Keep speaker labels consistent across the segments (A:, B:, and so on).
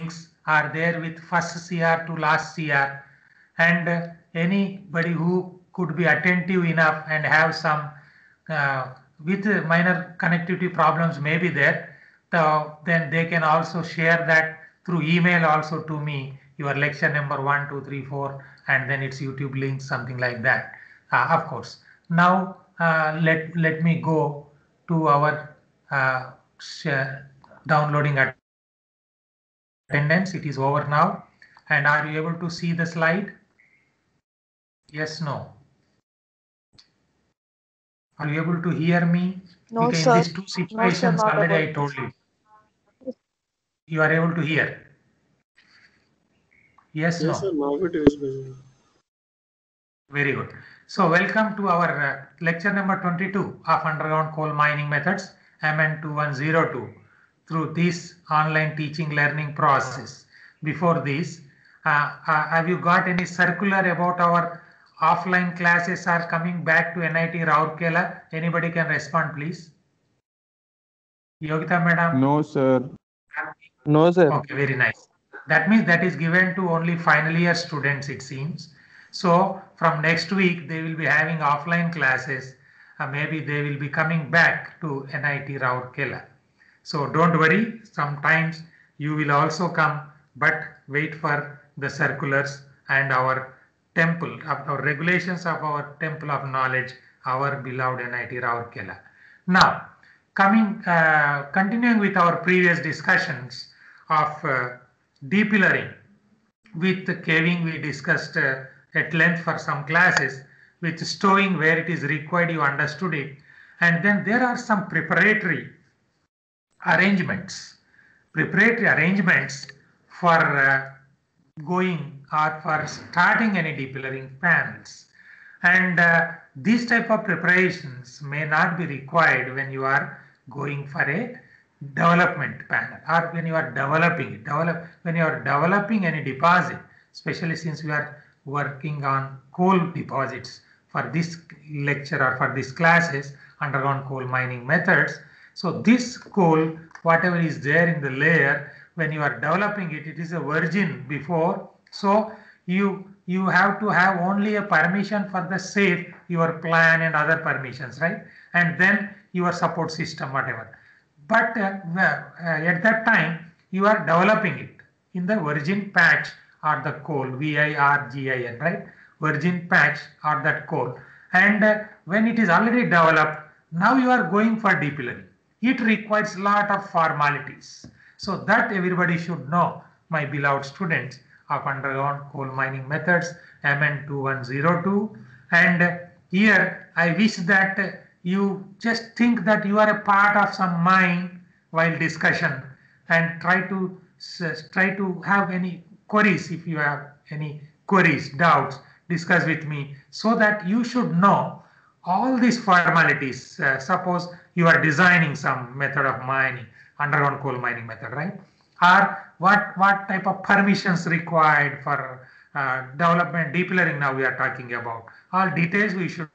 A: links are there with first CR to last CR, and anybody who could be attentive enough and have some with minor connectivity problems may be there, then they can also share that through email also to me, your lecture number 1, 2, 3, 4, and then it's YouTube link, something like that. Of course. Now let me go to our downloading attendance. It is over now. And are you able to see the slide? Yes, no. Are you able to hear me? Because in
B: No,
A: these two
B: sir. No,
A: situations
B: sir, not
A: already I
B: able.
A: told you. You are able to hear. Yes,
C: Yes, sir.
A: no.
C: Now it is visible.
A: Very good. So welcome to our lecture number 22 of underground coal mining methods, MN 2102, through this online teaching learning process. Before this, have you got any circular about our offline classes are coming back to NIT Rourkela? Anybody can respond, please. Yogita madam.
D: No, sir.
E: No, sir.
A: Okay, very nice. That means that is given to only final year students, it seems. So from next week, they will be having offline classes. Maybe they will be coming back to NIT Rourkela. So don't worry, sometimes you will also come, but wait for the circulars and our temple, our regulations of our temple of knowledge, our beloved NIT Rourkela. Now, continuing with our previous discussions of depillering with caving, we discussed at length for some classes. With stowing where it is required, you understood it. And then there are some arrangements, preparatory arrangements for going or for starting any depillering panels. And these type of preparations may not be required when you are going for a development panel or when you are developing it. When you are developing any deposit, especially since we are working on coal deposits for this lecture or for these classes, underground coal mining methods. So this coal, whatever is there in the layer, when you are developing it, it is a virgin before. So you have to have only a permission for the safe, your plan and other permissions, right? And then your support system, whatever. But at that time, you are developing it in the virgin patch or the coal, VIRGIN, right? Virgin patch or that coal. And when it is already developed, now you are going for depillering. It requires a lot of formalities. So that everybody should know, my beloved students of underground coal mining methods, MN 2102. And here I wish that you just think that you are a part of some mine while discussion and try to have any queries. If you have any queries, doubts, discuss with me so that you should know all these formalities. Suppose you are designing some method of mining, underground coal mining method, right? Or what type of permissions required for development, depillering now we are talking about. All details we should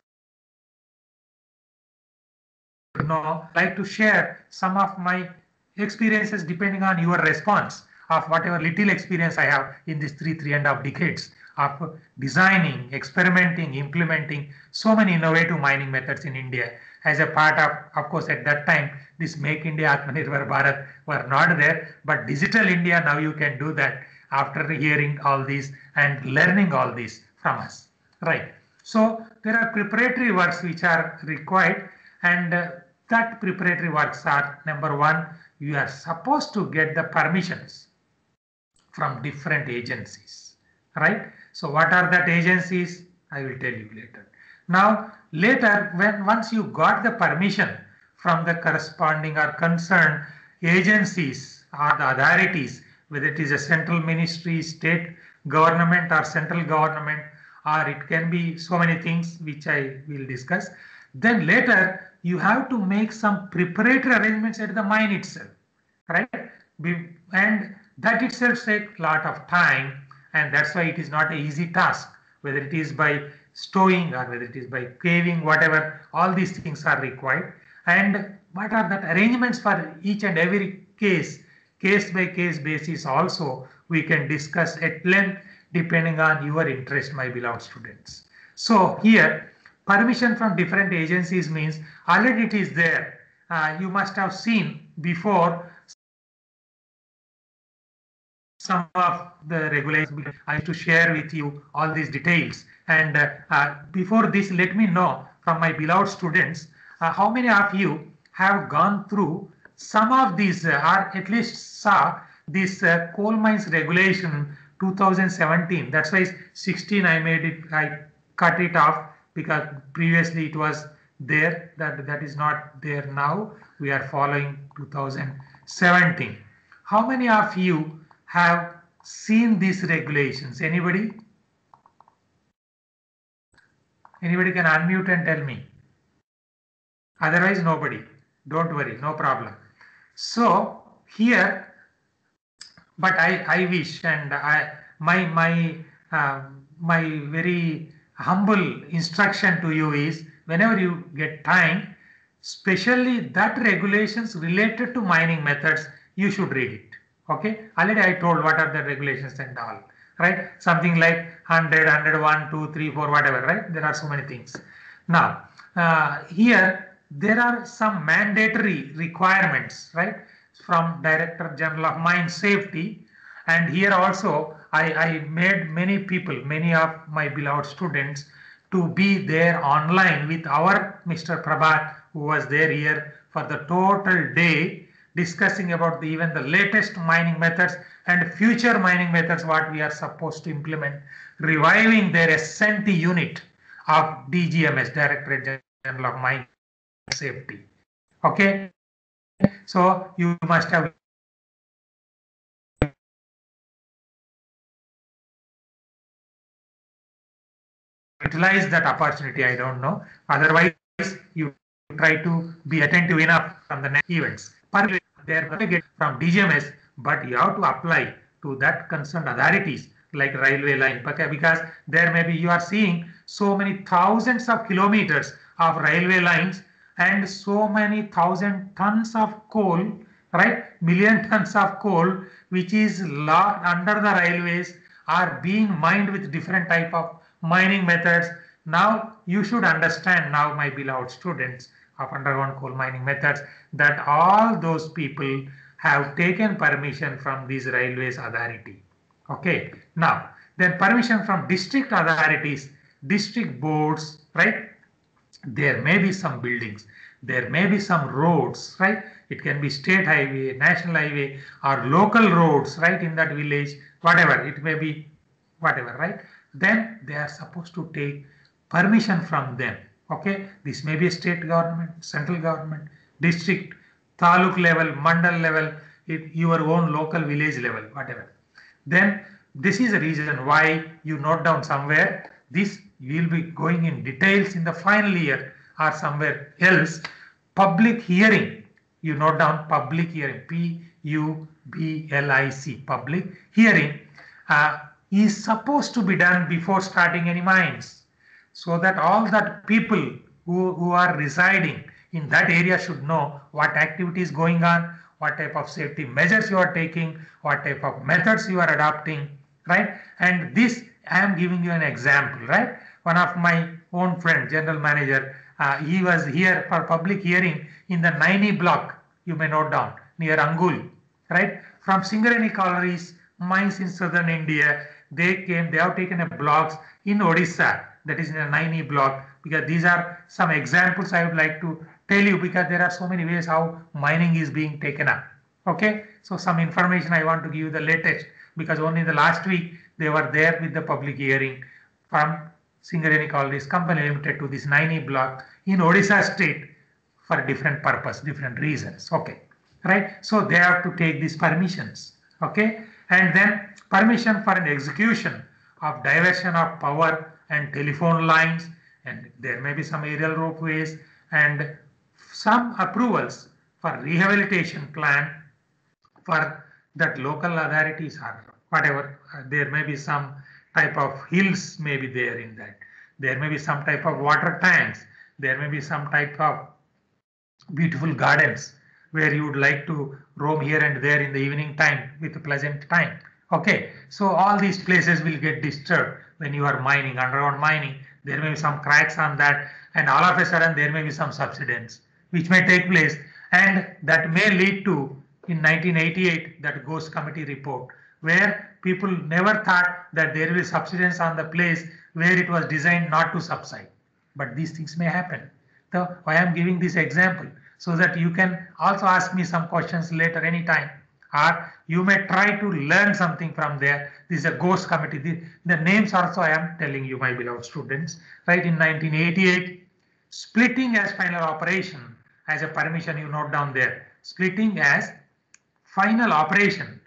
A: know. Like to share some of my experiences depending on your response of whatever little experience I have in these three and a half decades of designing, experimenting, implementing so many innovative mining methods in India as a part of course, at that time, this Make India Atmanirbhar Bharat were not there, but Digital India, now you can do that after hearing all these and learning all this from us, right? So there are preparatory works which are required, and that preparatory works are, number one, you are supposed to get the permissions from different agencies, right? So what are that agencies? I will tell you later. Now, later, once you got the permission from the corresponding or concerned agencies or the authorities, whether it is a central ministry, state government or central government, or it can be so many things which I will discuss, then later you have to make some preparatory arrangements at the mine itself, right? And that itself takes a lot of time, and that's why it is not an easy task, whether it is by stowing or whether it is by caving, whatever, all these things are required. And what are the arrangements for each and every case case by case basis also we can discuss at length depending on your interest, my beloved students. So here permission from different agencies means already it is there. You must have seen before some of the regulations. I have to share with you all these details. And before this, let me know from my beloved students, how many of you have gone through some of these or at least saw this coal mines regulation 2017. That's why 16 I made it, I cut it off because previously it was there. That is not there now. We are following 2017. How many of you have seen these regulations? Anybody? Anybody can unmute and tell me. Otherwise, nobody. Don't worry, no problem. So here, but I wish, and my very humble instruction to you is, whenever you get time, especially that regulations related to mining methods, you should read it. Okay, already I told what are the regulations and all, right? Something like 100, 101, 2, 3, 4, whatever, right? There are so many things. Now, here there are some mandatory requirements, right? From Director General of Mine Safety. And here also I made many people, many of my beloved students to be there online with our Mr. Prabhat, who was there here for the total day, discussing about even the latest mining methods and future mining methods what we are supposed to implement, reviving their SNT unit of DGMS, Directorate General of Mine Safety. Okay, so you must have utilize that opportunity. I don't know. Otherwise, you try to be attentive enough from the next events. They are going to get from DGMS, but you have to apply to that concerned authorities like railway line, because there may be, you are seeing so many thousands of kilometers of railway lines and so many thousand tons of coal, right? Million tons of coal which is locked under the railways are being mined with different type of mining methods. Now you should understand now, my beloved students of underground coal mining methods, that all those people have taken permission from these railways authority. Okay, now then permission from district authorities, district boards, right? There may be some buildings, there may be some roads, right? It can be state highway, national highway, or local roads, right? In that village, whatever it may be, whatever, right? Then they are supposed to take permission from them. Okay, this may be a state government, central government, district, taluk level, mandal level, your own local village level, whatever. Then this is the reason why you note down somewhere. This will be going in details in the final year or somewhere else. Public hearing, you note down public hearing, PUBLIC, public hearing is supposed to be done before starting any mines, so that all that people who are residing in that area should know what activity is going on, what type of safety measures you are taking, what type of methods you are adopting, right? And this I am giving you an example, right? One of my own friend, general manager, he was here for public hearing in the Naini block, you may note down, near Angul, right? From Singareni collieries, mines in southern India, they have taken a blocks in Odisha, that is in a Naini block, because these are some examples I would like to tell you, because there are so many ways how mining is being taken up. Okay, so some information I want to give you the latest, because only the last week they were there with the public hearing from Singareni Collieries Company Limited to this Naini block in Odisha state for different purpose, different reasons. Okay, right? So they have to take these permissions. Okay, and then permission for an execution of diversion of power and telephone lines, and there may be some aerial ropeways and some approvals for rehabilitation plan for that local authorities or whatever. There may be some type of hills may be there in that. There may be some type of water tanks. There may be some type of beautiful gardens where you would like to roam here and there in the evening time with a pleasant time. Okay, so all these places will get disturbed when you are mining, underground mining. There may be some cracks on that, and all of a sudden there may be some subsidence which may take place, and that may lead to, in 1988, that Ghost Committee report, where people never thought that there will be subsidence on the place where it was designed not to subside. But these things may happen. So I am giving this example so that you can also ask me some questions later anytime, or you may try to learn something from there. This is a Ghost Committee. The names also I am telling you, my beloved students. Right, in 1988, splitting as final operation as a permission, you note down there. Splitting as final operation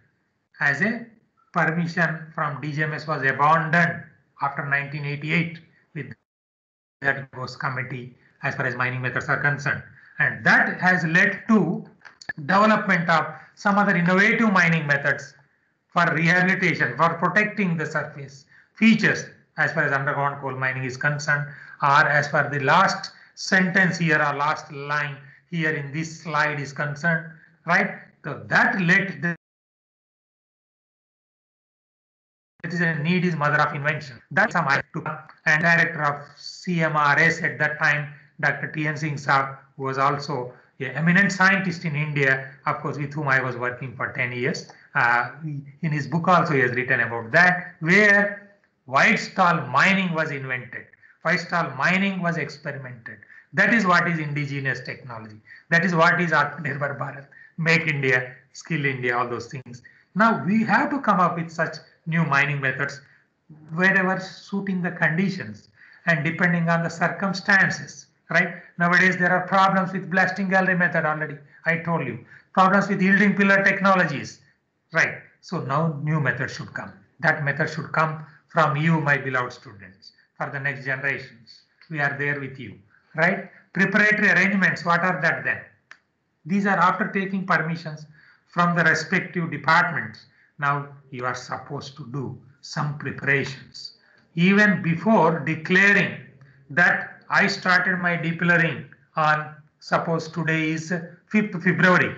A: as a permission from DGMS was abandoned after 1988 with that Ghost Committee as far as mining methods are concerned. And that has led to development of some other innovative mining methods for rehabilitation, for protecting the surface features as far as underground coal mining is concerned, or as far the last sentence here or last line here in this slide is concerned, right? So that led the need is mother of invention. That's a and director of CMRS at that time, Dr. T.N. Singh Saab, was also an eminent scientist in India, of course, with whom I was working for 10 years. In his book also he has written about that, where white stall mining was invented. White stall mining was experimented. That is what is indigenous technology. That is what is Atmanirbhar Bharat, Make India, Skill India, all those things. Now we have to come up with such new mining methods wherever suiting the conditions and depending on the circumstances, right? Nowadays there are problems with blasting gallery method already, I told you. Problems with yielding pillar technologies, right? So now new method should come. That method should come from you, my beloved students, for the next generations. We are there with you, right? Preparatory arrangements, what are that then? These are after taking permissions from the respective departments. Now you are supposed to do some preparations. Even before declaring that I started my depillering on, suppose today is 5th February.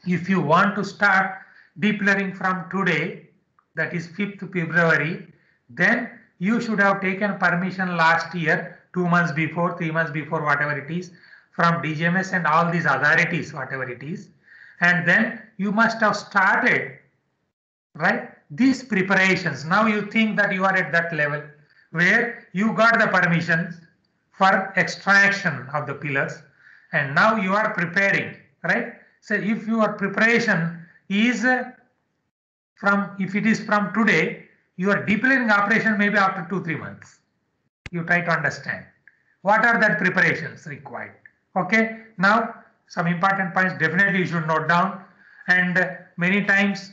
A: If you want to start depillering from today, that is 5th February, then you should have taken permission last year, 2 months before, 3 months before, whatever it is, from DGMS and all these authorities, whatever it is. And then you must have started, right, these preparations. Now you think that you are at that level where you got the permission for extraction of the pillars, and now you are preparing, right? So if your preparation is if it is from today, your depillering operation may be after 2-3 months. You try to understand what are that preparations required. Okay, now some important points definitely you should note down. And many times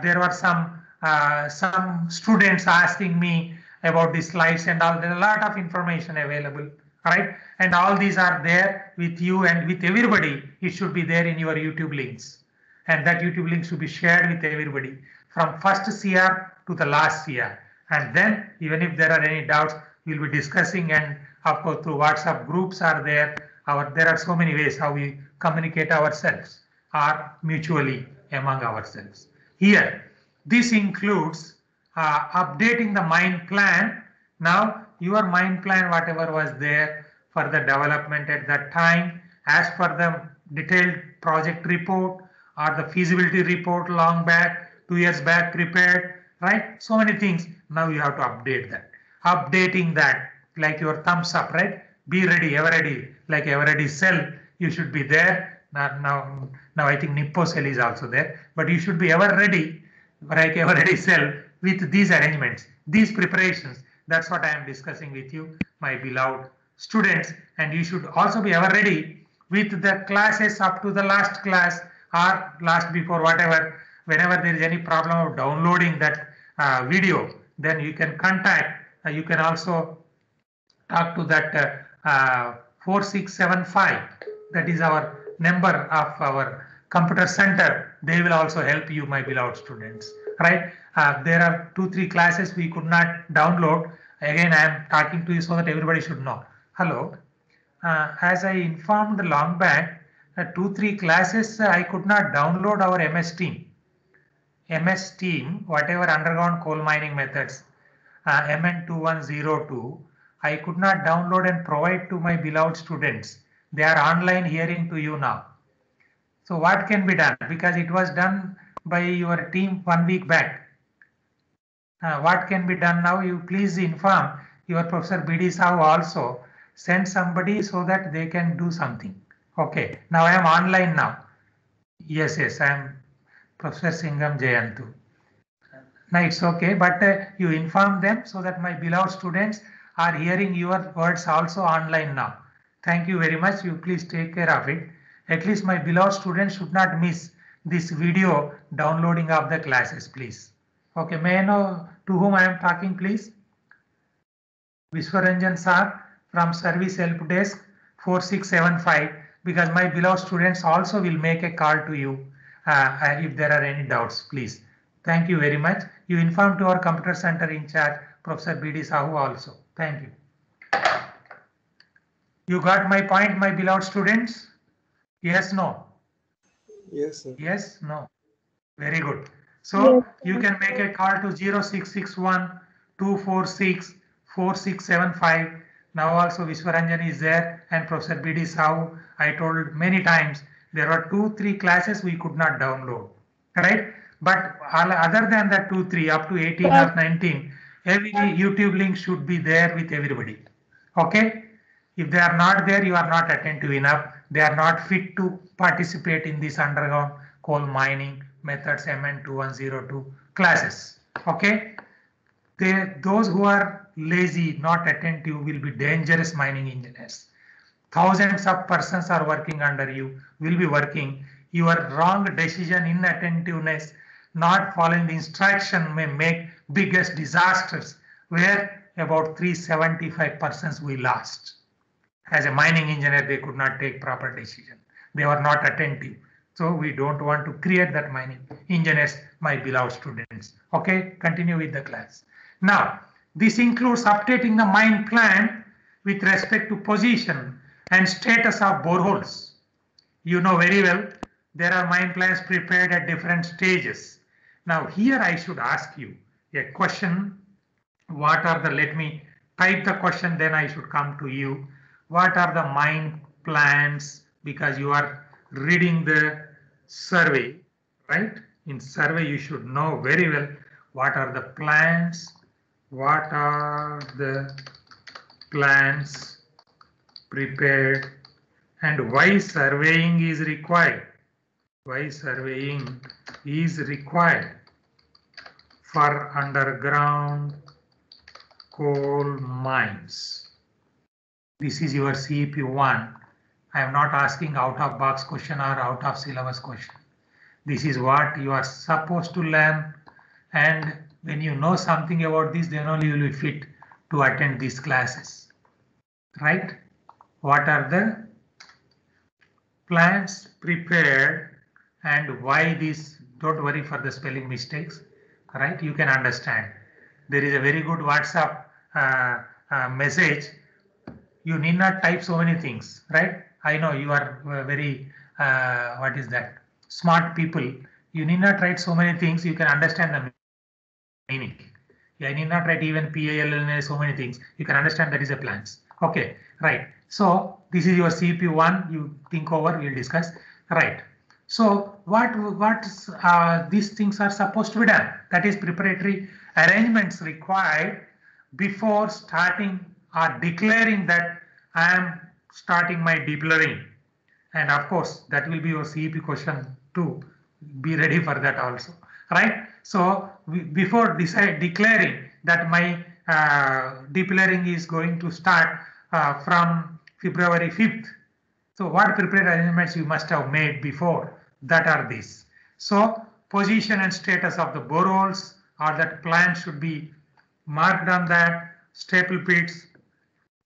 A: there were some students asking me about the slides and all. There is a lot of information available, right? And all these are there with you and with everybody. It should be there in your YouTube links, and that YouTube link should be shared with everybody from first CR to the last CR. And then even if there are any doubts, we'll be discussing, and of course through WhatsApp groups are there. There are so many ways how we communicate ourselves or mutually among ourselves. Here, this includes updating the mine plan. Now, your mine plan, whatever was there for the development at that time, as per the detailed project report or the feasibility report long back, 2 years back prepared, right? So many things. Now you have to update that. Updating that, like your thumbs up, right? Be ready, ever ready, like ever ready cell, you should be there. Now I think Nippo cell is also there, but you should be ever ready, like ever ready cell, with these arrangements, these preparations. That's what I am discussing with you, my beloved students. And you should also be ever ready with the classes up to the last class or last before, whatever. Whenever there is any problem of downloading that video, then you can contact, you can also talk to that 4675. That is our number of our computer center. They will also help you, my beloved students, right? There are 2-3 classes we could not download. Again, I am talking to you so that everybody should know. Hello. As I informed long back, 2-3 classes I could not download our MS Team. MS Team, whatever underground coal mining methods, MN2102, I could not download and provide to my beloved students. They are online hearing to you now. So what can be done? Because it was done by your team 1 week back. What can be done now? You please inform your Professor B.D. Sahu also. Send somebody so that they can do something. Okay, now I am online now. Yes, I am Professor Singham Jayantu. No, it's okay, but you inform them so that my beloved students are hearing your words also online now. Thank you very much. You please take care of it. At least my beloved students should not miss this video downloading of the classes, please. Okay, may I know to whom I am talking, please? Vishwaranjan sir from Service Help Desk 4675, because my beloved students also will make a call to you if there are any doubts, please. Thank you very much. You inform to our computer center in charge, Professor B.D. Sahu also. Thank you. You got my point, my beloved students? Yes, no?
B: Yes, sir.
A: Yes, no. Very good. So yes, you can make a call to 0661 246 4675. Now also Vishwaranjan is there and Professor B.D. Sahu. I told many times there were 2-3 classes we could not download, right? But other than that 2-3 up to 18 or 19, every YouTube link should be there with everybody. Okay? If they are not there, you are not attentive enough. They are not fit to participate in this underground coal mining methods MN2102 classes. Okay? Those who are lazy, not attentive will be dangerous mining engineers. Thousands of persons are working under you, will be working. Your wrong decision, inattentiveness, not following the instruction may make biggest disasters, where about 375 persons we lost. As a mining engineer, they could not take proper decision. They were not attentive. So we don't want to create that mining engineers, my beloved students. Okay, continue with the class. Now, this includes updating the mine plan with respect to position and status of boreholes. You know very well, there are mine plans prepared at different stages. Now here I should ask you a question. What are the, let me type the question, then I should come to you. What are the mine plans? Because you are reading the survey, right? In survey you should know very well what are the plans, what are the plans prepared, and why surveying is required. Why surveying is required for underground coal mines. This is your CEP1. I am not asking out of box question or out of syllabus question. This is what you are supposed to learn, and when you know something about this, then only you will be fit to attend these classes, right? What are the plans prepared and why this? Don't worry for the spelling mistakes, right? You can understand. There is a very good WhatsApp message. You need not type so many things, right? I know you are very, what is that? Smart people. You need not write so many things. You can understand the meaning. I need not write even PALL, so many things. You can understand that is a plans. Okay, right. So this is your CP1. You think over, we'll discuss. Right. So what these things are supposed to be done? That is preparatory arrangements required before starting or declaring that I am starting my deblurring. And of course, that will be your CEP question too. Be ready for that also, right? So before declaring that my deblurring is going to start from February 5th. So what preparatory arrangements you must have made before, that are these. So position and status of the boreholes, or that plan should be marked on that. Staple pits,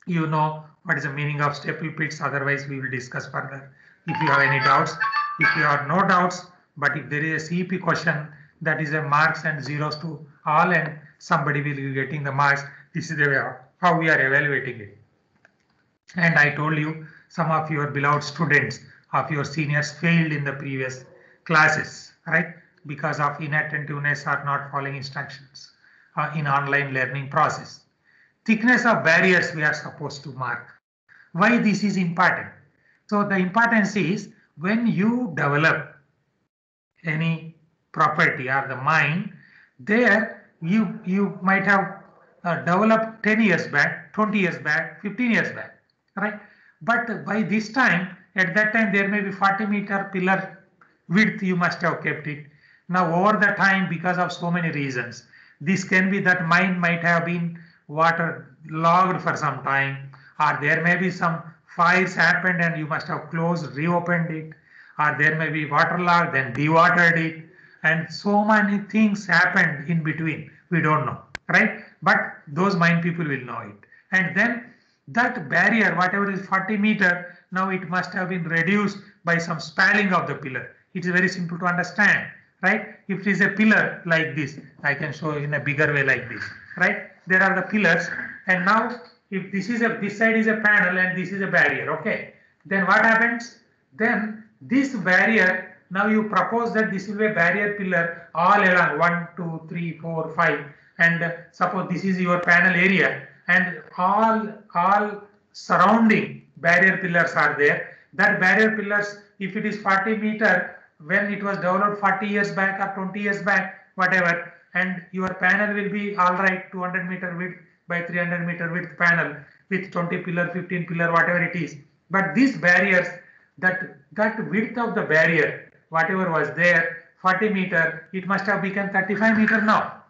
A: you know what is the meaning of staple pits, otherwise we will discuss further if you have any doubts. If you have no doubts, but if there is a CEP question, that is a marks and zeros to all, and somebody will be getting the marks. This is the way how we are evaluating it. And I told you some of your beloved students of your seniors failed in the previous classes, right? Because of inattentiveness or not following instructions in online learning process. Thickness of barriers we are supposed to mark. Why this is important? So the importance is when you develop any property or the mine, there you might have developed 10 years back, 20 years back, 15 years back, right? But by this time, at that time, there may be 40-meter pillar width, you must have kept it. Now, over the time, because of so many reasons, this can be that mine might have been waterlogged for some time, or there may be some fires happened and you must have closed, reopened it, or there may be waterlogged, then dewatered it, and so many things happened in between. We don't know, right? But those mine people will know it. And then that barrier, whatever is 40-meter, now it must have been reduced by some spanning of the pillar. It is very simple to understand, right? If it is a pillar like this, I can show in a bigger way like this, right? There are the pillars, and now if this side is a panel and this is a barrier, okay? Then what happens? Then this barrier, now you propose that this will be a barrier pillar all along 1, 2, 3, 4, 5, and suppose this is your panel area, and all surrounding barrier pillars are there. That barrier pillars, if it is 40-meter, when it was developed 40 years back or 20 years back, whatever, and your panel will be all right, 200-meter width by 300-meter width panel with 20 pillar, 15 pillar, whatever it is. But these barriers, that width of the barrier, whatever was there, 40-meter, it must have become 35-meter now.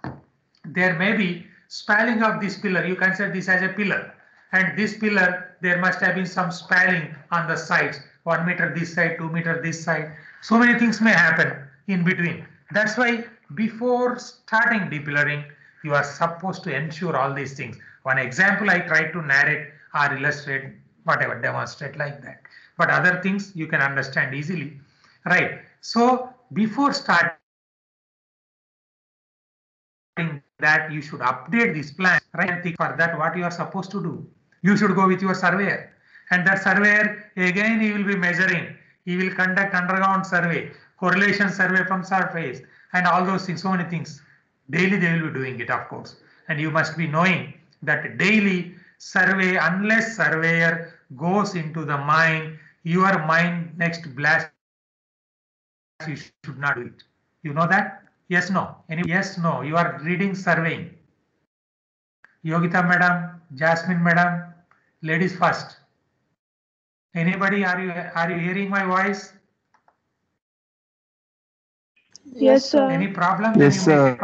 A: There may be spalling of this pillar. You consider this as a pillar, and this pillar, there must have been some spalling on the sides, 1 meter this side, 2 meter this side. So many things may happen in between. That's why before starting depillering, you are supposed to ensure all these things. One example I try to narrate or illustrate, whatever, demonstrate like that. But other things you can understand easily, right? So before starting that, you should update this plan, right? And think for that what you are supposed to do. You should go with your surveyor, and that surveyor again he will be measuring. He will conduct underground survey, correlation survey from surface, and all those things. So many things. Daily they will be doing it, of course, and you must be knowing that daily survey, unless surveyor goes into the mine, your mine next blast, you should not do it. You know that? Yes, no. Yes, no. You are reading surveying. Yogita madam, Jasmine madam, ladies first. Anybody, are you hearing my voice?
C: Yes, sir.
A: Any problem?
B: Yes, sir.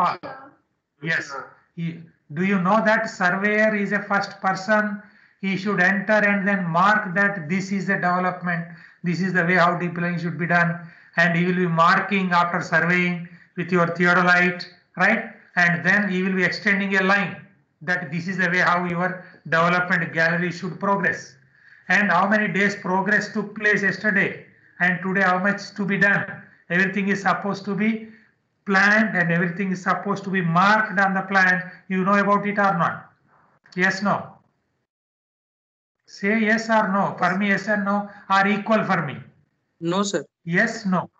A: Yes. Do you know that surveyor is a first person? He should enter and then mark that this is the development. This is the way how depillering should be done. And he will be marking after surveying with your theodolite, right? And then he will be extending a line that this is the way how your development gallery should progress. And how many days progress took place yesterday, and today how much to be done. Everything is supposed to be planned and everything is supposed to be marked on the plan. You know about it or not? Yes, no? Say yes or no. For me, yes and no are equal for me.
D: No, sir.
A: Yes, no.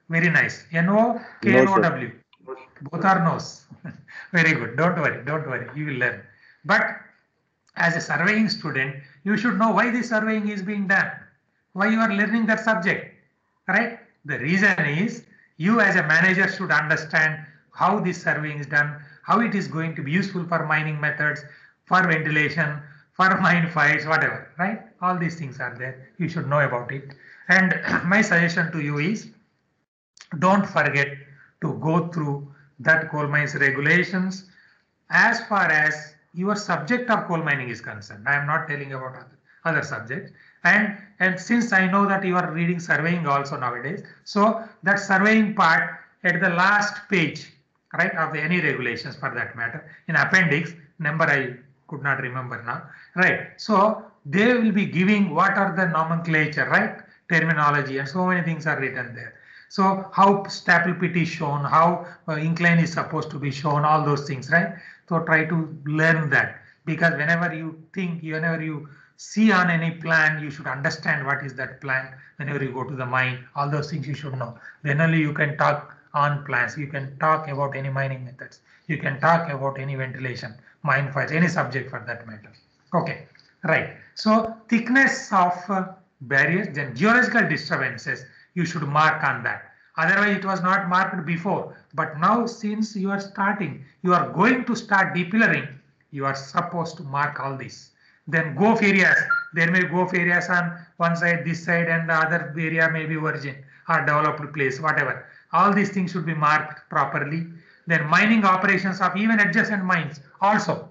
A: Very nice. N-O, K-N-O-W. Both are no's. Very good. Don't worry. Don't worry. You will learn. But as a surveying student, you should know why this surveying is being done. Why you are learning that subject. Right? The reason is you as a manager should understand how this surveying is done, how it is going to be useful for mining methods, for ventilation, for mine fights, whatever, right? All these things are there. You should know about it. And my suggestion to you is don't forget to go through that coal mines regulations as far as your subject of coal mining is concerned. I am not telling about other subjects. And since I know that you are reading surveying also nowadays, so that surveying part at the last page, right, of any regulations for that matter, in appendix, number I could not remember now, right? So they will be giving what are the nomenclature, right? Terminology and so many things are written there. So how staple pit is shown, how incline is supposed to be shown, all those things, right? So try to learn that, because whenever you think, whenever you see on any plan, you should understand what is that plan. Whenever you go to the mine, all those things you should know. Then only you can talk on plans. You can talk about any mining methods. You can talk about any ventilation, mine files, any subject for that matter. Okay, right. So thickness of barriers, then geological disturbances, you should mark on that. Otherwise, it was not marked before. But now, since you are starting, you are going to start depillering, you are supposed to mark all this. Then Goaf areas, there may be Goaf areas on one side, this side, and the other area may be virgin or developed place, whatever. All these things should be marked properly. Then mining operations of even adjacent mines also.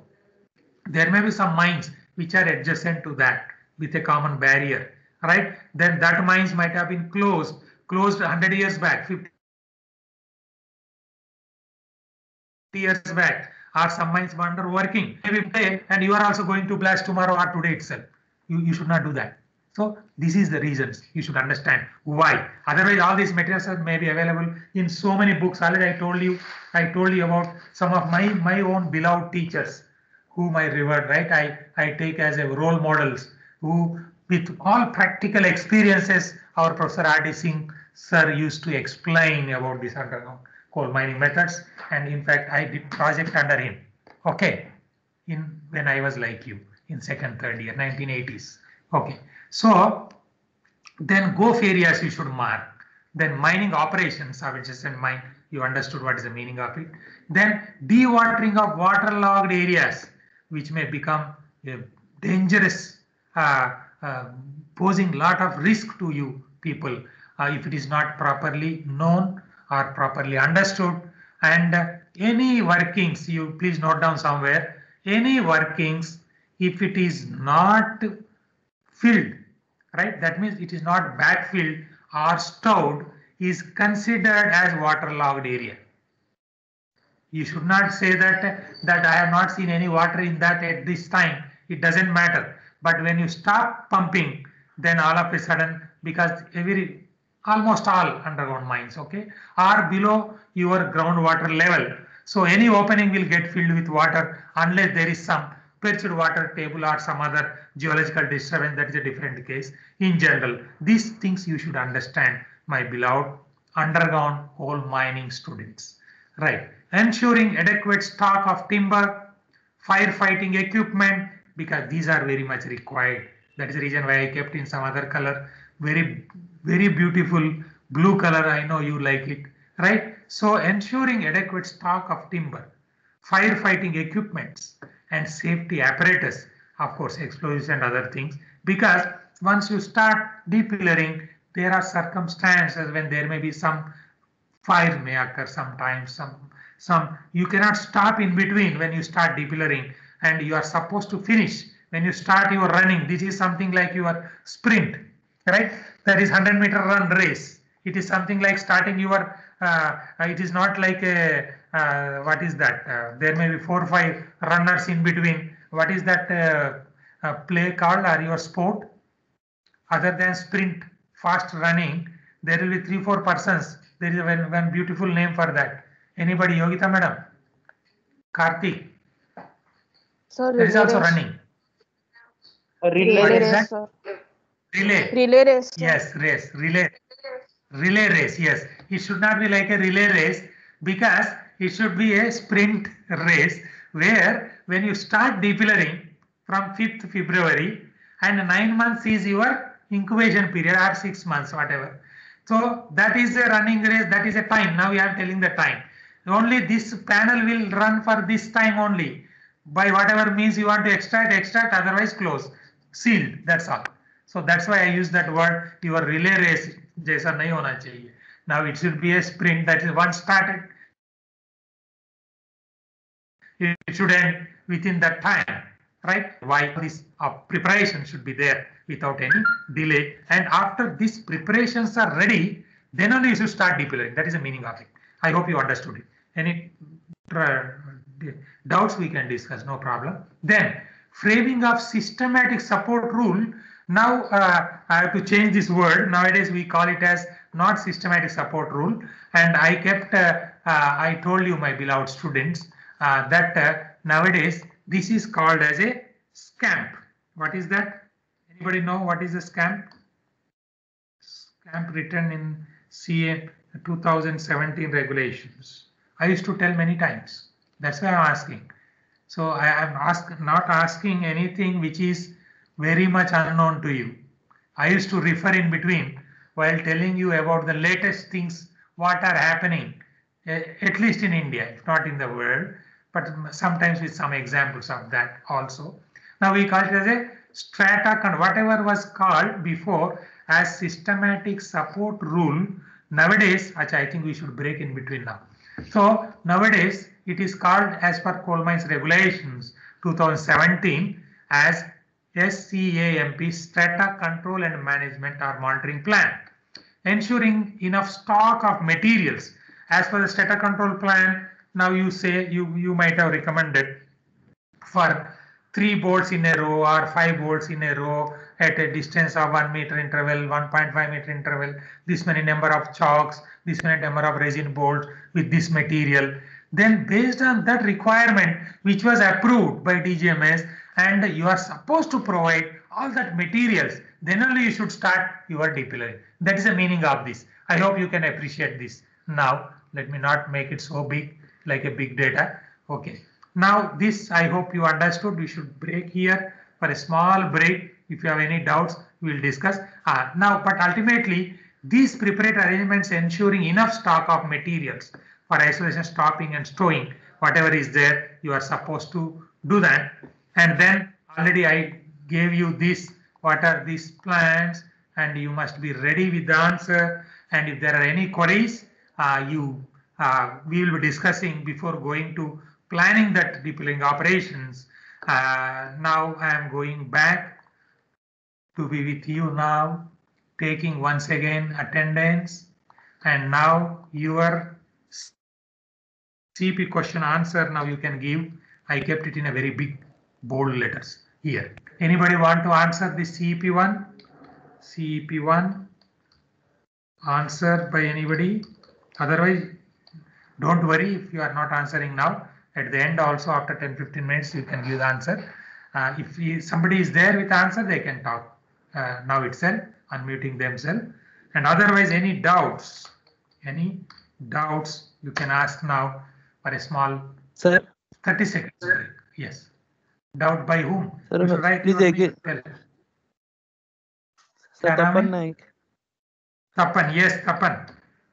A: There may be some mines which are adjacent to that with a common barrier, right? Then that mines might have been closed 100 years back, 50 years back, or some mines were under working, maybe today, and you are also going to blast tomorrow or today itself. You should not do that. So this is the reasons you should understand why. Otherwise, all these materials may be available in so many books. Already I told you about some of my own beloved teachers whom I revere, right? I take as a role models who with all practical experiences, our Professor R.D. Singh sir used to explain about this underground coal mining methods. And in fact, I did project under him. Okay, when I was like you in second, third year, 1980s. Okay, so then Goaf areas you should mark. Then mining operations of adjacent mine, you understood what is the meaning of it. Then dewatering of waterlogged areas, which may become dangerous, posing lot of risk to you people if it is not properly known or properly understood. And any workings, you please note down somewhere, any workings, if it is not filled, right, that means it is not backfilled or stowed, is considered as waterlogged area. You should not say that I have not seen any water in that at this time. It doesn't matter. But when you stop pumping, then all of a sudden, because almost all underground mines, okay, are below your groundwater level. So any opening will get filled with water unless there is some perched water table or some other geological disturbance. That is a different case. In general, these things you should understand, my beloved underground coal mining students. Right. Ensuring adequate stock of timber, firefighting equipment, because these are very much required. That is the reason why I kept in some other color. Very, very beautiful blue color. I know you like it, right? So ensuring adequate stock of timber, firefighting equipments, and safety apparatus, of course, explosives and other things. Because once you start depillering, there are circumstances when there may be some fire may occur sometimes. Some you cannot stop in between when you start depillering, and you are supposed to finish when you start your running. This is something like your sprint, right? That is 100-meter run race. It is something like starting your. It is not like a what is that? There may be 4 or 5 runners in between. What is that play called or your sport? Other than sprint, fast running, there will be 3 or 4 persons. There is one beautiful name for that. Anybody, Yogita madam? Karthik.
C: Sir,
A: There is also running.
C: Relay race, sir.
A: Relay.
C: Relay race. Sir.
A: Yes, race. Relay race. Yes. It should not be like a relay race because it should be a sprint race where when you start depillering from 5th February and 9 months is your incubation period or 6 months, whatever. So that is a running race. That is a time. Now we are telling the time. Only this panel will run for this time only. By whatever means you want to extract, otherwise close, sealed. That's all. So that's why I use that word. Your relay race, jaisa nahi hona chahiye. Now it should be a sprint. That is once started, it should end within that time, right? Why this preparation should be there without any delay. And after these preparations are ready, then only you should start depillering. That is the meaning of it. I hope you understood it. Any doubts we can discuss, no problem. Then framing of systematic support rule. Now I have to change this word. Nowadays we call it as not systematic support rule. And I kept, I told you, my beloved students, that nowadays this is called as a SCAMP. What is that? Anybody know what is the SCAMP? SCAMP written in CA 2017 regulations. I used to tell many times. That's why I'm asking. So I am not asking anything which is very much unknown to you. I used to refer in between while telling you about the latest things what are happening, at least in India, if not in the world, but sometimes with some examples of that also. Now we call it as a strata, whatever was called before as systematic support rule. Nowadays, I think we should break in between now. So nowadays it is called, as per Coal Mines Regulations 2017, as SCAMP, Strata Control and Management or Monitoring Plan, ensuring enough stock of materials. As per the Strata Control Plan, now you say you might have recommended for 3 bolts in a row or 5 bolts in a row at a distance of 1 meter interval, 1.5 meter interval, this many number of chalks, this many number of resin bolts with this material. Then based on that requirement which was approved by DGMS, and you are supposed to provide all that materials, then only you should start your depilling. That is the meaning of this. I hope you can appreciate this. Now let me not make it so big like a big data. Okay. Now this I hope you understood. We should break here for a small break. If you have any doubts, we will discuss. Now, but ultimately these preparatory arrangements ensuring enough stock of materials for isolation, stopping and stowing, whatever is there, you are supposed to do that. And then already I gave you this, what are these plans, and you must be ready with the answer. And if there are any queries, we will be discussing before going to planning that depilling operations. Now I am going back to be with you now, taking once again attendance, and now your CP question answer now you can give. I kept it in a very big bold letters here. Anybody want to answer this CEP1? CEP1 answered by anybody? Otherwise, don't worry if you are not answering now. At the end also after 10-15 minutes you can give the answer. If somebody is there with answer, they can talk now itself, unmuting themselves. And otherwise any doubts you can ask now for a small 30 seconds break. Yes. Doubt by whom?
D: Sir,
A: Right,
D: please again. Sir, Tapan Naik.
A: Tapan, yes, Tapan.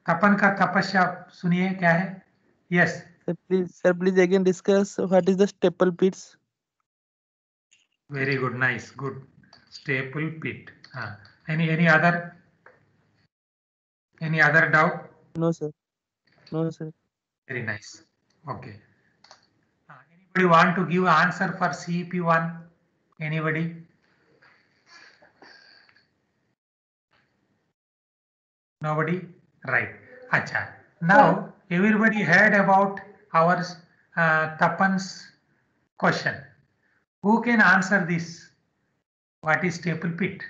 A: Tapan का तपस्या सुनिए क्या है? Yes.
D: Sir, please again discuss what is the staple pits.
A: Very good, nice, good. Staple pit. Any other doubt?
D: No, sir. No, sir.
A: Very nice. Okay. Anybody want to give answer for CEP1? Anybody? Nobody? Right. Acha. Now everybody heard about our Tapan's question. Who can answer this? What is staple pit?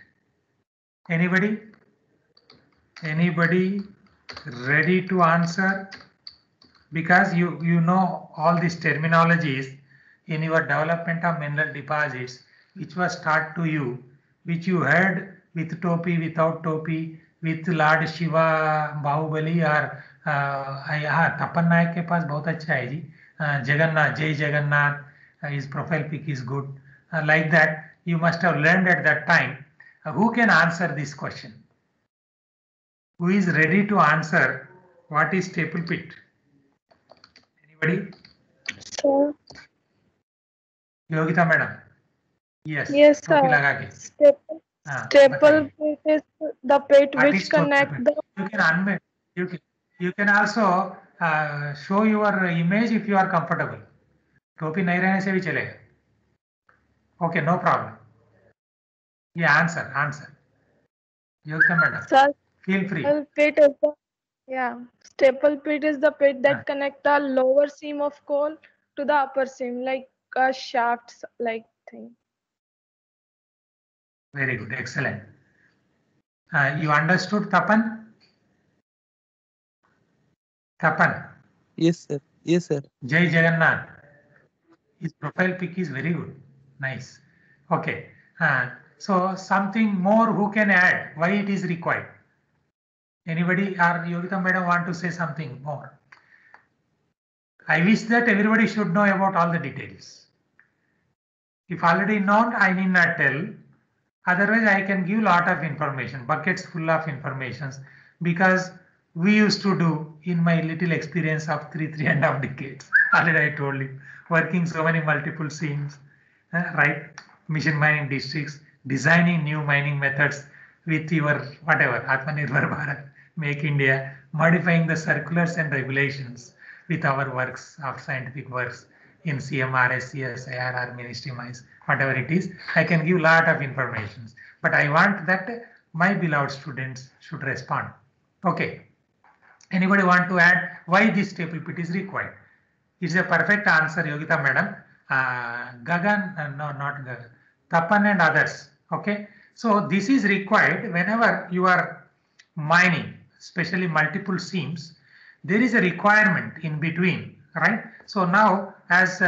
A: Anybody? Anybody ready to answer? Because you know all these terminologies in your development of mineral deposits, which was taught to you, which you heard with topi, without topi, with Lord Shiva, Bahubali, or Tapan Naik के पास बहुत अच्छा है जी. Jagannath, Jai Jagannath, his profile pic is good. Like that, you must have learned at that time. Who can answer this question? Who is ready to answer what is staple pit? Anybody?
C: Sir.
A: Yogita madam. Yes.
C: Yes, sir. Staple pit is the pit which connect the.
A: You can unmute. You can also show your image if you are comfortable. टोपी नहीं रहने से भी चलेगा. Okay, no problem. Yeah, answer. Yogita madam.
C: Sir,
A: feel free.
C: Pit is the, staple pit is the pit that connect the lower seam of coal to the upper seam, like a shaft like thing.
A: Very good, excellent. You understood, Tapan? Tapan.
D: Yes, sir. Yes, sir.
A: Jai Jagannath. His profile pic is very good. Nice. Okay. So something more who can add why it is required? Anybody or Yogita madam want to say something more? I wish that everybody should know about all the details. If already known, I need not tell. Otherwise, I can give lot of information, buckets full of informations, because we used to do in my little experience of three and a half decades. Already I told you, working so many multiple scenes, right? Mission mining districts, designing new mining methods with your whatever, Atmanirbhar Bharat, Make India, modifying the circulars and regulations with our works of scientific works in CMR, SCS, IRR, Ministry Mines, whatever it is, I can give lot of information. But I want that my beloved students should respond. Okay. Anybody want to add why this staple pit is required? It's a perfect answer, Yogita madam. Gagan, no, not Gagan, Tapan and others. Okay. So this is required whenever you are mining, especially multiple seams. There is a requirement in between, right? So now, as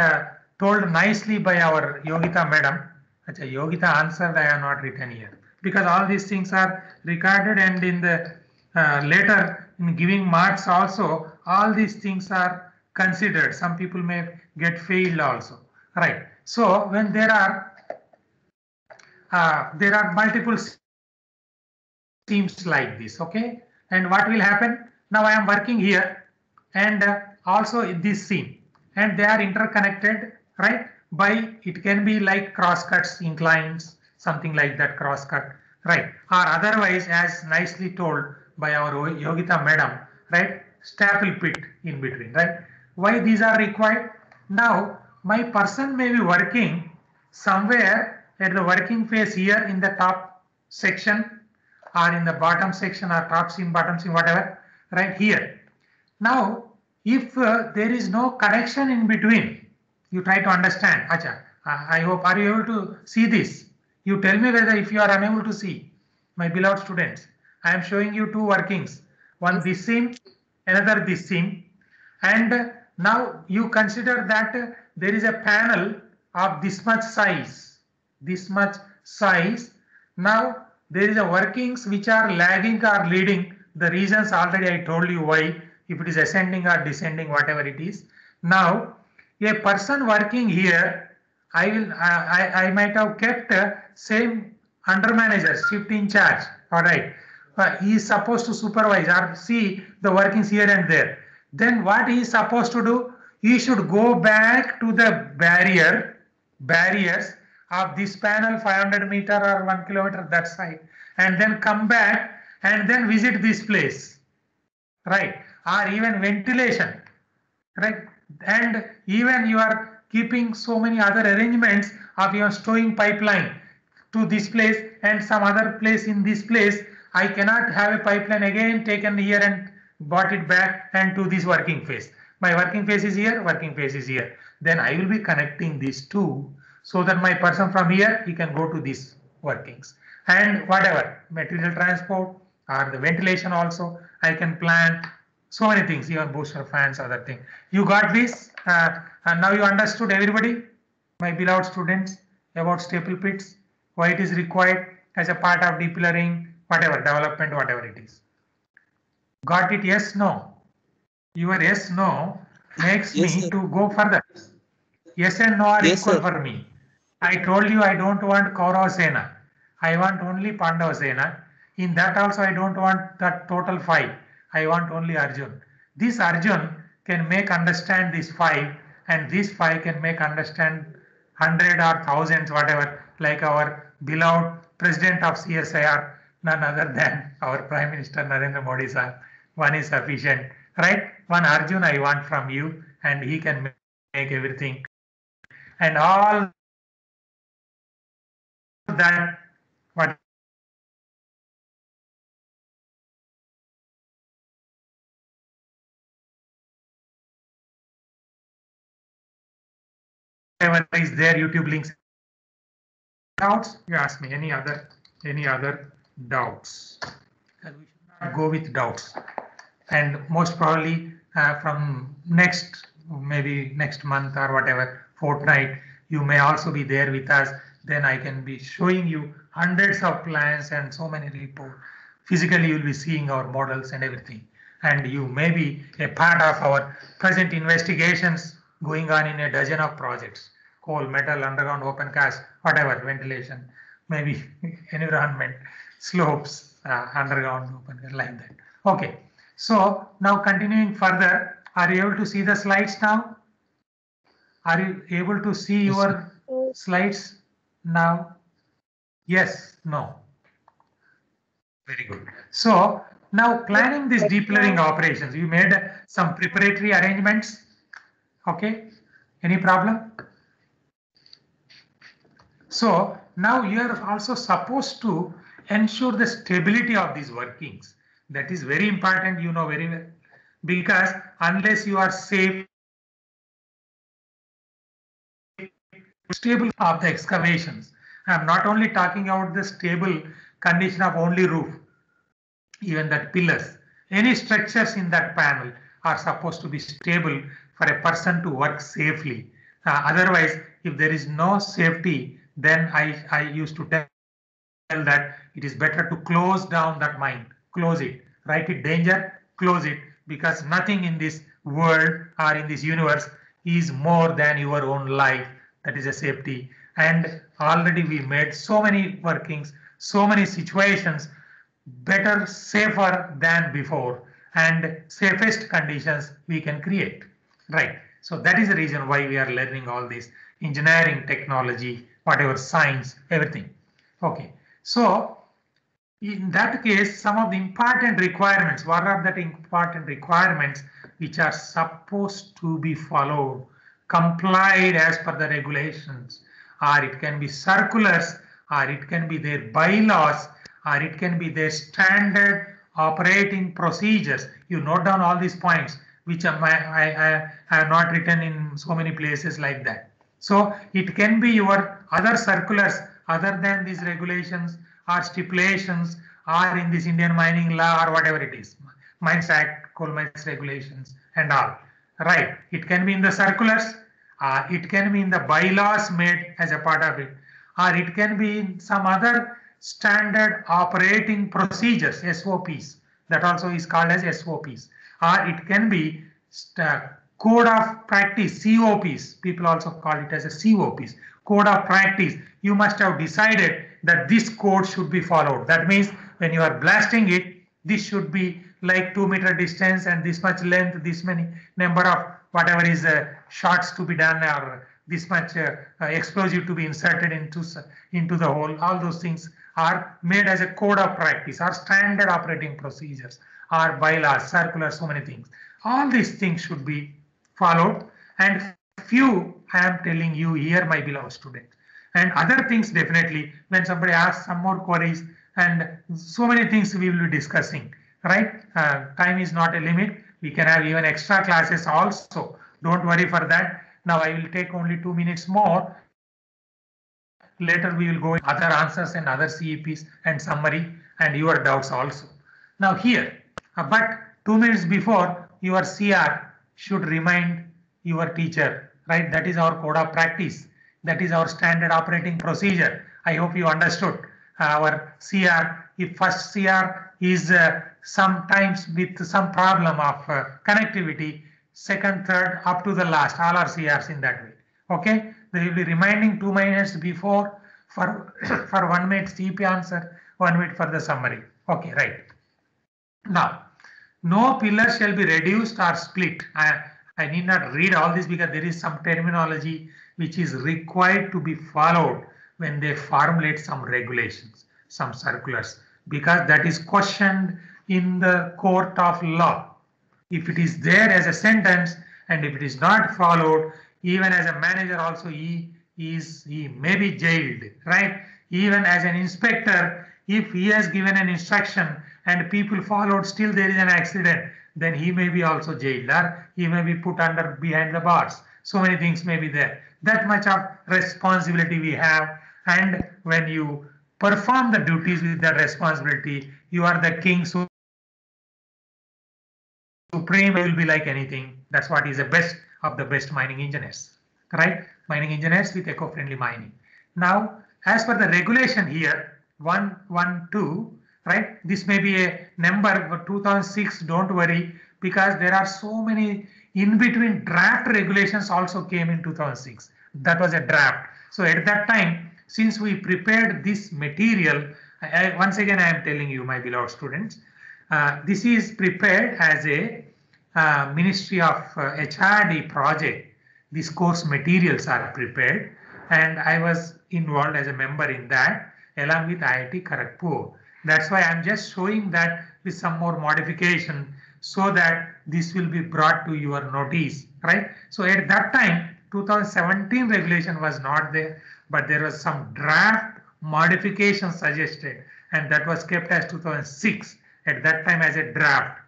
A: told nicely by our Yogita madam, Yogita answered, I have not written here, because all these things are recorded, and in the later in giving marks also, all these things are considered. Some people may get failed also, right? So when there are multiple seams like this, okay? And what will happen? Now I am working here and also this seam, and they are interconnected, right? By, it can be like cross cuts, inclines, something like that, cross cut, right? Or otherwise, as nicely told by our Yogita madam, right? Staple pit in between, right? Why these are required? Now my person may be working somewhere at the working phase here in the top section, or in the bottom section, or top seam, bottom seam, whatever, right here. Now, if there is no connection in between, you try to understand. Acha, I hope, are you able to see this? You tell me whether if you are unable to see, my beloved students. I am showing you two workings, one this seam, another this seam, and now you consider that there is a panel of this much size, Now there is a workings which are lagging or leading. The reasons already I told you why, if it is ascending or descending, whatever it is. Now a person working here, I might have kept same under manager, shift in charge, all right. He is supposed to supervise or see the workings here and there. Then what he is supposed to do? He should go back to the barriers of this panel, 500 meter or 1 kilometer that side, and then come back and then visit this place, right? Or even ventilation, right? And even you are keeping so many other arrangements of your stowing pipeline to this place and some other place in this place. I cannot have a pipeline again taken here and brought it back and to this working phase. My working phase is here, working phase is here. Then I will be connecting these two so that my person from here, he can go to these workings. And whatever, material transport or the ventilation also, I can plan so many things, even booster fans, other thing. You got this? And now you understood, everybody, my beloved students, about staple pits, why it is required as a part of depillering, whatever, development, whatever it is. Got it? Yes, no? Your yes, no makes
D: Yes,
A: me
D: sir.
A: to go further. Yes and no are
D: Yes,
A: equal
D: sir.
A: for me. I told you I don't want Kaurava Sena. I want only Pandava Sena. In that also I don't want that total 5. I want only Arjun. This Arjun can make understand this 5, and this 5 can make understand 100 or thousands, whatever, like our beloved president of CSIR, none other than our Prime Minister Narendra Modi sir. One is sufficient, right? One Arjun I want from you, and he can make everything. And all that, whatever is there, YouTube links. Doubts? You ask me any other doubts? We should not go with doubts. And most probably from maybe next month or whatever fortnight, you may also be there with us. then I can be showing you hundreds of plans and so many reports. Physically, you'll be seeing our models and everything. And you may be a part of our present investigations going on in a dozen of projects: coal, metal, underground, open cast, whatever, ventilation, maybe environment, slopes, underground, open, like that. Okay. So now continuing further, are you able to see the slides now? Are you able to see your slides now? Yes, no. Very good. So now planning this deep learning operations, you made some preparatory arrangements. Okay. Any problem? So now you are also supposed to ensure the stability of these workings. That is very important, you know very well, because unless you are safe, stable of the excavations, I am not only talking about the stable condition of only roof, even that pillars, any structures in that panel are supposed to be stable for a person to work safely. Otherwise, if there is no safety, then I used to tell that it is better to close down that mine, close it, write it danger, close it, because nothing in this world or in this universe is more than your own life. That is a safety. And already we made so many workings, so many situations better, safer than before, and safest conditions we can create. Right. So that is the reason why we are learning all this engineering, technology, whatever, science, everything. Okay. So in that case, some of the important requirements, what are the important requirements which are supposed to be followed, complied as per the regulations, or it can be circulars, or it can be their bylaws, or it can be their standard operating procedures. You note down all these points, which I have not written in so many places like that. So it can be your other circulars other than these regulations or stipulations, or in this Indian mining law or whatever it is, Mines Act, Coal Mines Regulations and all. Right. It can be in the circulars, it can be in the bylaws made as a part of it, or it can be in some other standard operating procedures, SOPs. That also is called as SOPs. Or it can be code of practice, COPs. People also call it as a COPs, code of practice. You must have decided that this code should be followed. That means when you are blasting it, this should be like 2 meter distance and this much length, this many number of whatever is shots to be done, or this much explosive to be inserted into the hole. All those things are made as a code of practice or standard operating procedures or bylaws, circulars, so many things. All these things should be followed, and few I am telling you here, my beloved students. And other things definitely, when somebody asks some more queries, and so many things we will be discussing, right? Time is not a limit. We can have even extra classes also. Don't worry for that. Now I will take only 2 minutes more. Later we will go in other answers and other CEPs and summary and your doubts also. Now here, but 2 minutes before, your CR should remind your teacher, right? That is our code of practice. That is our standard operating procedure. I hope you understood. Our CR, if first CR is sometimes with some problem of connectivity, second, third, up to the last, all are CRs in that way. Okay, they will be reminding 2 minutes before for 1 minute CP answer, 1 minute for the summary. Okay, right. Now, no pillar shall be reduced or split. I need not read all this because there is some terminology which is required to be followed when they formulate some regulations, some circulars, because that is questioned in the court of law. If it is there as a sentence and if it is not followed, even as a manager also he may be jailed, right? Even as an inspector, if he has given an instruction and people followed, still there is an accident, then he may be also jailed, or he may be put under behind the bars. So many things may be there. That much of responsibility we have, and when you perform the duties with that responsibility, you are the king supreme, will be like anything. That's what is the best of the best mining engineers, right? Mining engineers with eco-friendly mining. Now, as per the regulation here, 112, right? This may be a number for 2006, don't worry, because there are so many in between draft regulations also came in 2006. That was a draft. So at that time, since we prepared this material, once again, I am telling you, my beloved students, this is prepared as a Ministry of HRD project. These course materials are prepared, and I was involved as a member in that along with IIT Kharagpur. That's why I'm just showing that with some more modification so that this will be brought to your notice, right? So at that time, 2017 regulation was not there, but there was some draft modification suggested, and that was kept as 2006 at that time as a draft.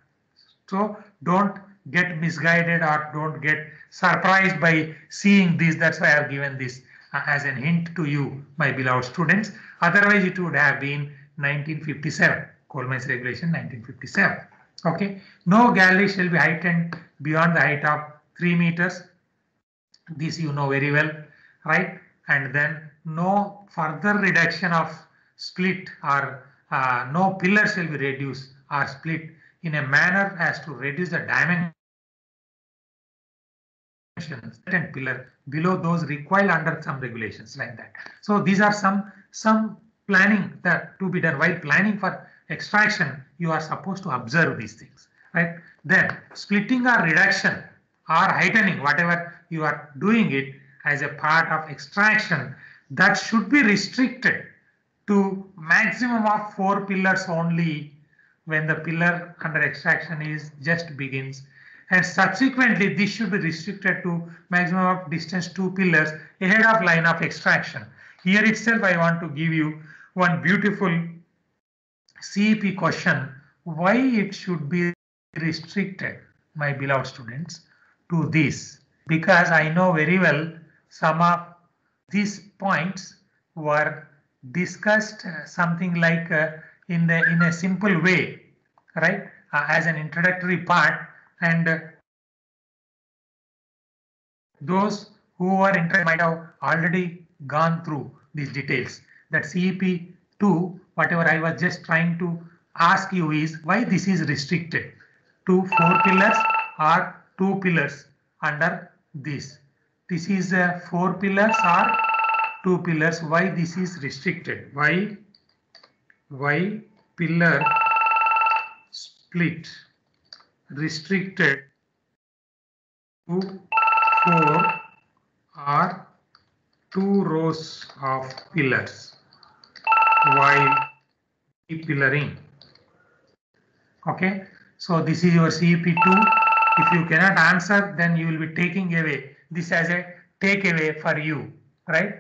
A: So don't get misguided or don't get surprised by seeing this. That's why I have given this as an hint to you, my beloved students. Otherwise, it would have been 1957, Coal Mines Regulation 1957. Okay. No gallery shall be heightened beyond the height of 3 meters. This you know very well, right? And then no further reduction of split or no pillar shall be reduced or split in a manner as to reduce the dimensions and pillar below those required under some regulations like that. So these are some planning that to be done. While planning for extraction, you are supposed to observe these things, right? Then splitting or reduction or heightening, whatever you are doing it as a part of extraction, that should be restricted to maximum of 4 pillars only when the pillar under extraction is just begins, and subsequently this should be restricted to maximum of distance 2 pillars ahead of line of extraction. Here itself I want to give you one beautiful CEP question, why it should be restricted, my beloved students, to this, because I know very well some of these points were discussed something like in a simple way, right, as an introductory part, and those who are interested might have already gone through these details. That CEP2, whatever I was just trying to ask you is why this is restricted to 4 pillars or 2 pillars under this. This is 4 pillars or 2 pillars. Why this is restricted? Why pillar split restricted to 4 or 2 rows of pillars while pillaring? Okay, so this is your CEP2. If you cannot answer, then you will be taking away this as a takeaway for you, right,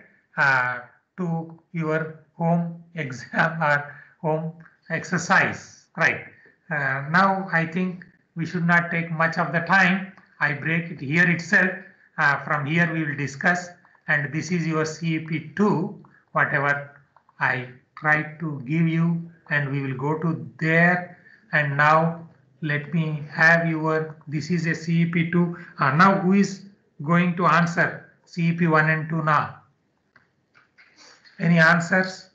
A: to your home exam or home exercise, right? Now I think we should not take much of the time. I break it here itself. From here we will discuss, and this is your CEP2, whatever I tried to give you, and we will go to there. And now let me have your, this is a CEP2. Now who is going to answer CEP1 and 2 now? Any answers?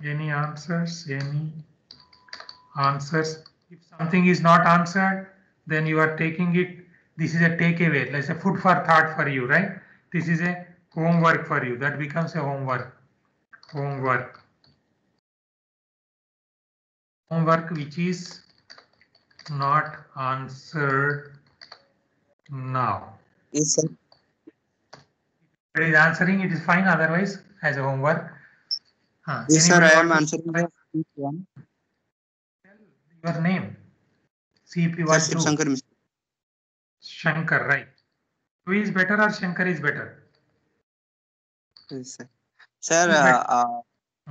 A: Any answers? Any answers? If something is not answered, then you are taking it. This is a takeaway. Let's say food for thought for you, right? This is a homework for you. That becomes a homework. Homework which is not answered now.
D: Yes, sir.
A: If it is answering, it is fine. Otherwise, as a homework.
D: Yes, sir. I am
A: want to
D: answering the CEP1.
A: Tell your name. CEP1
D: Yes,
A: 2.
D: Shankar, Mr.
A: Shankar, right? Who is better or Shankar is better?
D: Yes, sir. Sir,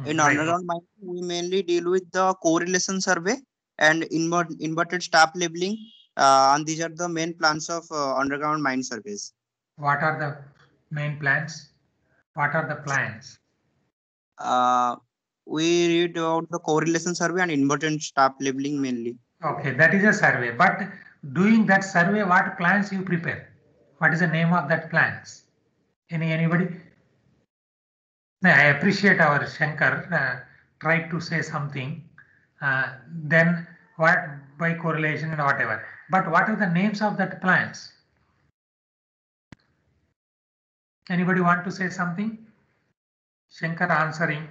D: in
A: Right.
D: underground mining, we mainly deal with the correlation survey and inverted staff labeling, and these are the main plans of underground mine surveys.
A: What are the main plans? What are the plans?
D: We read about the correlation survey and inverted staff labeling mainly.
A: Okay, that is a survey. But doing that survey, what plans you prepare? What is the name of that plans? Anybody? I appreciate our Shankar tried to say something, then what by correlation and whatever. But what are the names of that plants? Anybody want to say something? Shankar answering,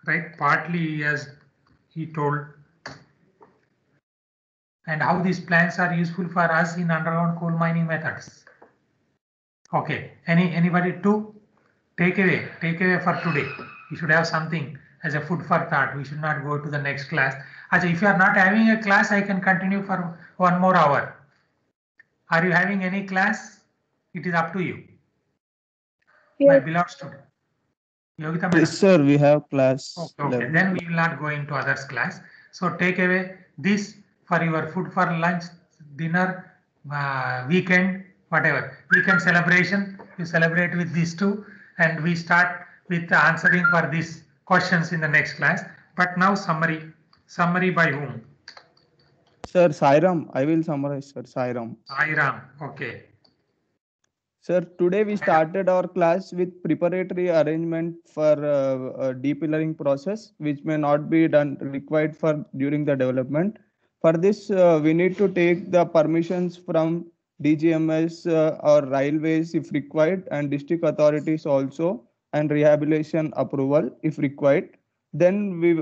A: right? Partly as he told, and how these plants are useful for us in underground coal mining methods. Okay, anybody to take away for today. You should have something as a food for thought. We should not go to the next class. Achha, if you are not having a class, I can continue for 1 more hour. Are you having any class? It is up to you. My
C: Yes.
A: beloved student. Yogita madam.
B: Yes, sir, we have class.
A: Okay, then we will not go into others class. So take away this for your food for lunch, dinner, weekend, whatever. Weekend celebration, you celebrate with these two, and we start with answering for these questions in the next class. But now summary. Summary by whom?
B: Sir, Sairam, I will summarize, sir. Sairam.
A: Sairam. Okay.
B: Sir, today we started our class with preparatory arrangement for a depillering process, which may not be done required for during the development. For this, we need to take the permissions from DGMS or railways if required, and district authorities also, and rehabilitation approval if required. Then we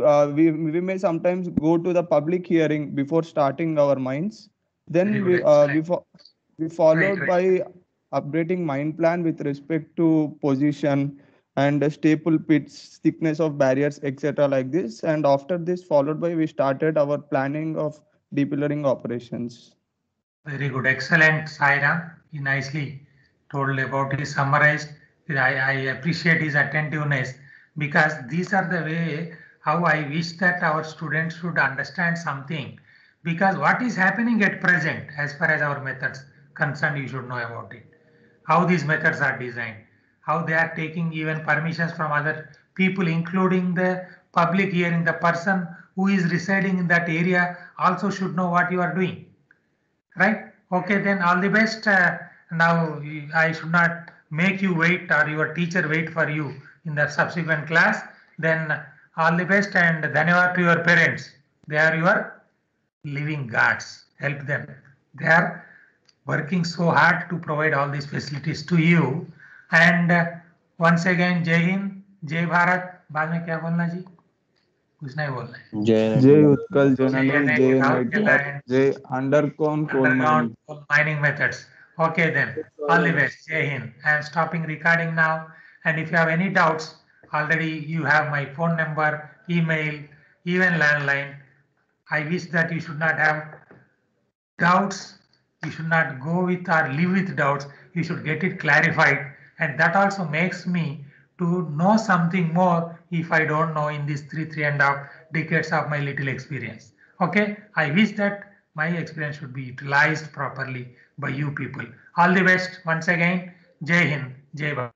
B: may sometimes go to the public hearing before starting our mines. Then we followed by updating mine plan with respect to position and staple pits, thickness of barriers, etc. like this. And after this, followed by we started our planning of depillering operations.
A: Very good. Excellent, Sairam. He nicely told about his summarized. I appreciate his attentiveness, because these are the way how I wish that our students should understand something. Because what is happening at present, as far as our methods concerned, you should know about it. How these methods are designed, how they are taking even permissions from other people, including the public hearing. The person who is residing in that area also should know what you are doing. Right? Okay, then all the best. Now I should not make you wait or your teacher wait for you in the subsequent class. Then all the best, and dhanyavad to your parents. They are your living guards. Help them. They are working so hard to provide all these facilities to you. And once again, Jai Hind, Jai Bharat. बाद में क्या बोलना जी? कुछ नहीं बोलना है.
B: Jai Utkal Janani, Jai Naidwar, Jai Underground Coal Mining.
A: Mining methods. Okay then, all the best. Jai Hind. I am stopping recording now. And if you have any doubts, already you have my phone number, email, even landline. I wish that you should not have doubts. You should not go with or live with doubts. You should get it clarified. And that also makes me to know something more if I don't know in these three and a half decades of my little experience. Okay, I wish that my experience should be utilized properly by you people. All the best once again. Jai Hind, Jai Bharat.